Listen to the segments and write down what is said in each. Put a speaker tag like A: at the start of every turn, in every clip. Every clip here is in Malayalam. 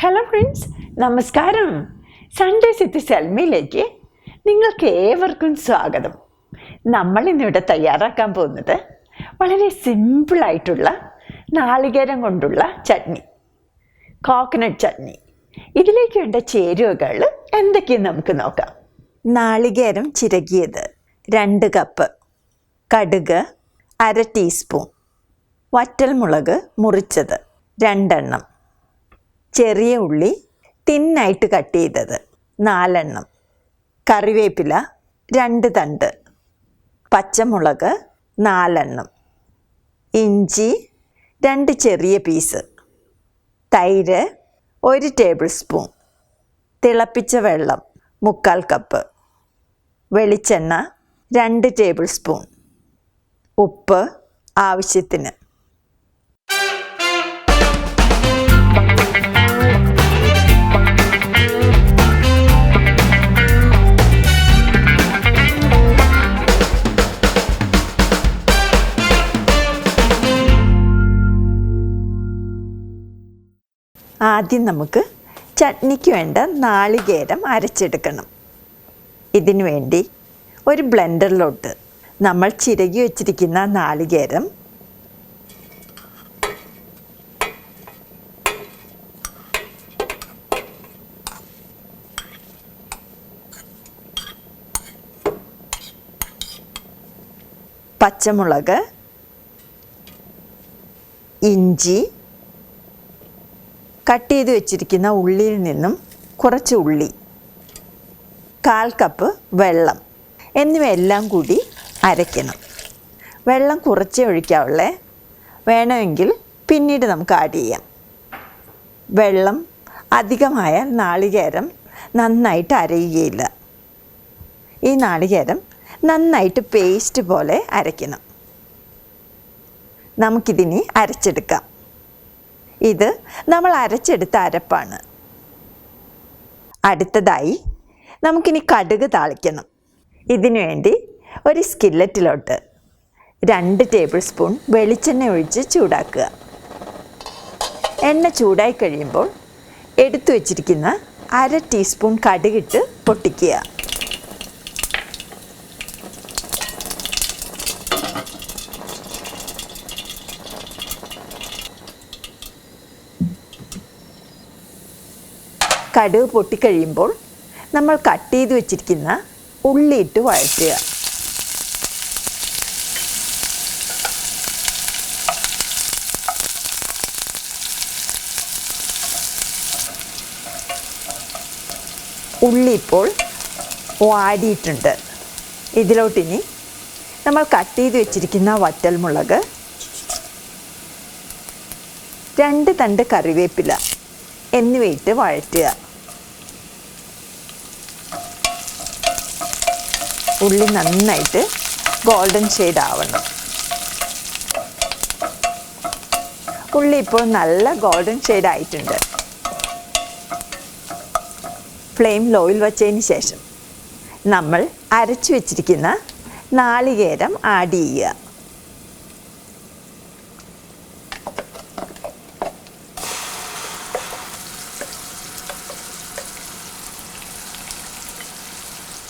A: ഹലോ ഫ്രണ്ട്സ്, നമസ്കാരം. സൺഡേ സിറ്റി സെൽമയിലേക്ക് നിങ്ങൾക്ക് ഏവർക്കും സ്വാഗതം. നമ്മൾ ഇന്നിവിടെ തയ്യാറാക്കാൻ പോകുന്നത് വളരെ സിമ്പിളായിട്ടുള്ള നാളികേരം കൊണ്ടുള്ള ചട്നി, കോക്കനട്ട് ചട്നി. ഇതിലേക്ക് വേണ്ട ചേരുവകൾ എന്തൊക്കെയെന്ന് നമുക്ക് നോക്കാം. നാളികേരം ചിരകിയത് 2 കപ്പ്, കടുക് 1/2 ടീസ്പൂൺ, വറ്റൽമുളക് മുറിച്ചത് 2 എണ്ണം, ചെറിയ ഉള്ളി തിന്നായിട്ട് കട്ട് ചെയ്തത് 4 എണ്ണം, കറിവേപ്പില 2 തണ്ട്, പച്ചമുളക് 4 എണ്ണം, ഇഞ്ചി 2 ചെറിയ പീസ്, തൈര് 1 ടേബിൾ സ്പൂൺ, തിളപ്പിച്ച വെള്ളം 3/4 കപ്പ്, വെളിച്ചെണ്ണ 2 ടേബിൾ സ്പൂൺ, ഉപ്പ് ആവശ്യത്തിന്. ആദ്യം നമുക്ക് ചട്നിക്ക് വേണ്ട നാളികേരം അരച്ചെടുക്കണം. ഇതിനു വേണ്ടി ഒരു ബ്ലെൻഡറിലോട്ട് നമ്മൾ ചിരകി വച്ചിരിക്കുന്ന നാളികേരം പച്ചമുളക്, ഇഞ്ചി, കട്ട് ചെയ്ത് വെച്ചിരിക്കുന്ന ഉള്ളിയിൽ നിന്നും കുറച്ച് ഉള്ളി, 1/4 കപ്പ് വെള്ളം എന്നിവയെല്ലാം കൂടി അരയ്ക്കണം. വെള്ളം കുറച്ചേ ഒഴിക്കാവുള്ളേ, വേണമെങ്കിൽ പിന്നീട് നമുക്ക് ആഡ് ചെയ്യാം. വെള്ളം അധികമായാൽ നാളികേരം നന്നായിട്ട് അരയുകയില്ല. ഈ നാളികേരം നന്നായിട്ട് പേസ്റ്റ് പോലെ അരയ്ക്കണം. നമുക്കിതിനി അരച്ചെടുക്കാം. ഇത് നമ്മൾ അരച്ചെടുത്ത അരപ്പാണ്. അടുത്തതായി നമുക്കിനി കടുക് താളിക്കണം. ഇതിനു വേണ്ടി ഒരു സ്കില്ലറ്റിലോട്ട് 2 ടേബിൾ സ്പൂൺ വെളിച്ചെണ്ണ ഒഴിച്ച് ചൂടാക്കുക. എണ്ണ ചൂടായി കഴിയുമ്പോൾ എടുത്തു വച്ചിരിക്കുന്ന 1/2 ടീസ്പൂൺ കടുകിട്ട് പൊട്ടിക്കുക. കടുക് പൊട്ടിക്കഴിയുമ്പോൾ നമ്മൾ കട്ട് ചെയ്ത് വെച്ചിരിക്കുന്ന ഉള്ളിയിട്ട് വഴറ്റുക. ഉള്ളി ഇപ്പോൾ വാടിയിട്ടുണ്ട്. ഇതിലോട്ടിനി നമ്മൾ കട്ട് ചെയ്ത് വെച്ചിരിക്കുന്ന വറ്റൽമുളക്, 2 തണ്ട് കറിവേപ്പില എന്നിവയിട്ട് വഴറ്റുക. ഉള്ളി നന്നായിട്ട് ഗോൾഡൻ ഷെയ്ഡ് ആവണം. ഉള്ളി ഇപ്പോൾ നല്ല ഗോൾഡൻ ഷെയ്ഡ് ആയിട്ടുണ്ട്. ഫ്ലെയിം ലോയിൽ വച്ചതിന് ശേഷം നമ്മൾ അരച്ചു വെച്ചിരിക്കുന്ന നാളികേരം ആഡ് ചെയ്യുക.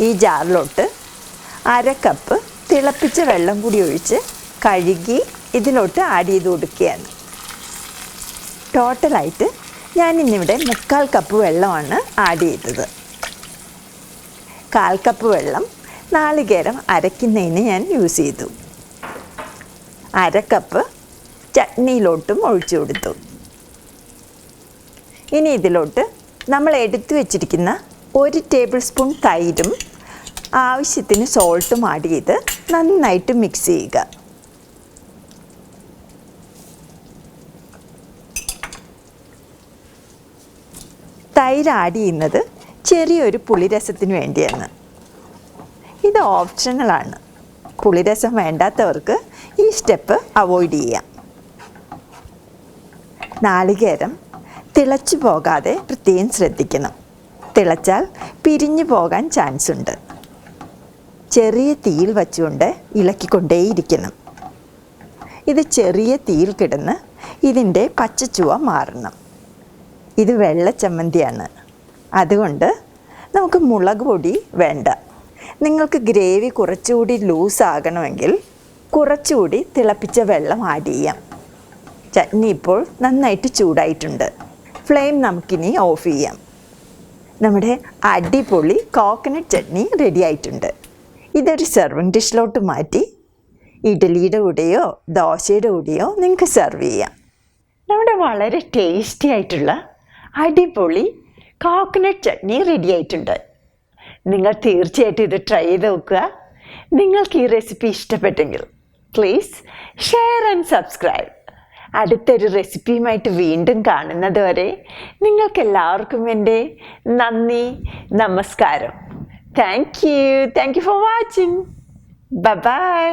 A: ഈ ജാറിലോട്ട് 1/2 കപ്പ് തിളപ്പിച്ച വെള്ളം കൂടി ഒഴിച്ച് കഴുകി ഇതിലോട്ട് ആഡ് ചെയ്ത് കൊടുക്കുകയാണ്. ടോട്ടലായിട്ട് ഞാനിന്നിവിടെ 3/4 കപ്പ് വെള്ളമാണ് ആഡ് ചെയ്തത്. 1/4 കപ്പ് വെള്ളം നാളികേരം അരയ്ക്കുന്നതിന് ഞാൻ യൂസ് ചെയ്തു. 1/2 കപ്പ് ചട്നിയിലോട്ടും ഒഴിച്ചു കൊടുത്തു. ഇനി ഇതിലോട്ട് നമ്മൾ എടുത്തു വച്ചിരിക്കുന്ന 1 ടേബിൾ സ്പൂൺ തൈരും ആവശ്യത്തിന് സോൾട്ടും ആഡ് ചെയ്ത് നന്നായിട്ട് മിക്സ് ചെയ്യുക. തൈര് ആഡ് ചെയ്യുന്നത് ചെറിയൊരു പുളിരസത്തിന് വേണ്ടിയാണ്. ഇത് ഓപ്ഷണലാണ്. പുളിരസം വേണ്ടാത്തവർക്ക് ഈ സ്റ്റെപ്പ് അവോയ്ഡ് ചെയ്യാം. നാളികേരം തിളച്ചു പോകാതെ പ്രത്യേകം ശ്രദ്ധിക്കണം. തിളച്ചാൽ പിരിഞ്ഞു പോകാൻ ചാൻസ് ഉണ്ട്. ചെറിയ തീയിൽ വച്ചുകൊണ്ട് ഇളക്കിക്കൊണ്ടേയിരിക്കണം. ഇത് ചെറിയ തീയിൽ കിടന്ന് ഇതിൻ്റെ പച്ചച്ചുവ മാറണം. ഇത് വെള്ള ചമ്മന്തിയാണ്. അതുകൊണ്ട് നമുക്ക് മുളക് പൊടി വേണ്ട. നിങ്ങൾക്ക് ഗ്രേവി കുറച്ചുകൂടി ലൂസ് ആകണമെങ്കിൽ കുറച്ചുകൂടി തിളപ്പിച്ച വെള്ളം ആഡ് ചെയ്യാം. ചട്നി ഇപ്പോൾ നന്നായിട്ട് ചൂടായിട്ടുണ്ട്. ഫ്ലെയിം നമുക്കിനി ഓഫ് ചെയ്യാം. നമ്മുടെ അടിപൊളി കോക്കനട്ട് ചട്നി റെഡി ആയിട്ടുണ്ട്. ഇതൊരു സെർവിങ് ഡിഷിലോട്ട് മാറ്റി ഇഡ്ഡലിയുടെ കൂടെയോ ദോശയുടെ കൂടെയോ നിങ്ങൾക്ക് സെർവ് ചെയ്യാം. നമ്മുടെ വളരെ ടേസ്റ്റി ആയിട്ടുള്ള അടിപൊളി കോക്കനട്ട് ചട്നി റെഡി ആയിട്ടുണ്ട്. നിങ്ങൾ തീർച്ചയായിട്ടും ഇത് ട്രൈ ചെയ്ത് നോക്കുക. നിങ്ങൾക്ക് ഈ റെസിപ്പി ഇഷ്ടപ്പെട്ടെങ്കിൽ പ്ലീസ് ഷെയർ ആൻഡ് സബ്സ്ക്രൈബ്. അടുത്തൊരു റെസിപ്പിയുമായിട്ട് വീണ്ടും കാണുന്നത് വരെ നിങ്ങൾക്കെല്ലാവർക്കും എൻ്റെ നന്ദി, നമസ്കാരം. Thank you for watching. Bye bye.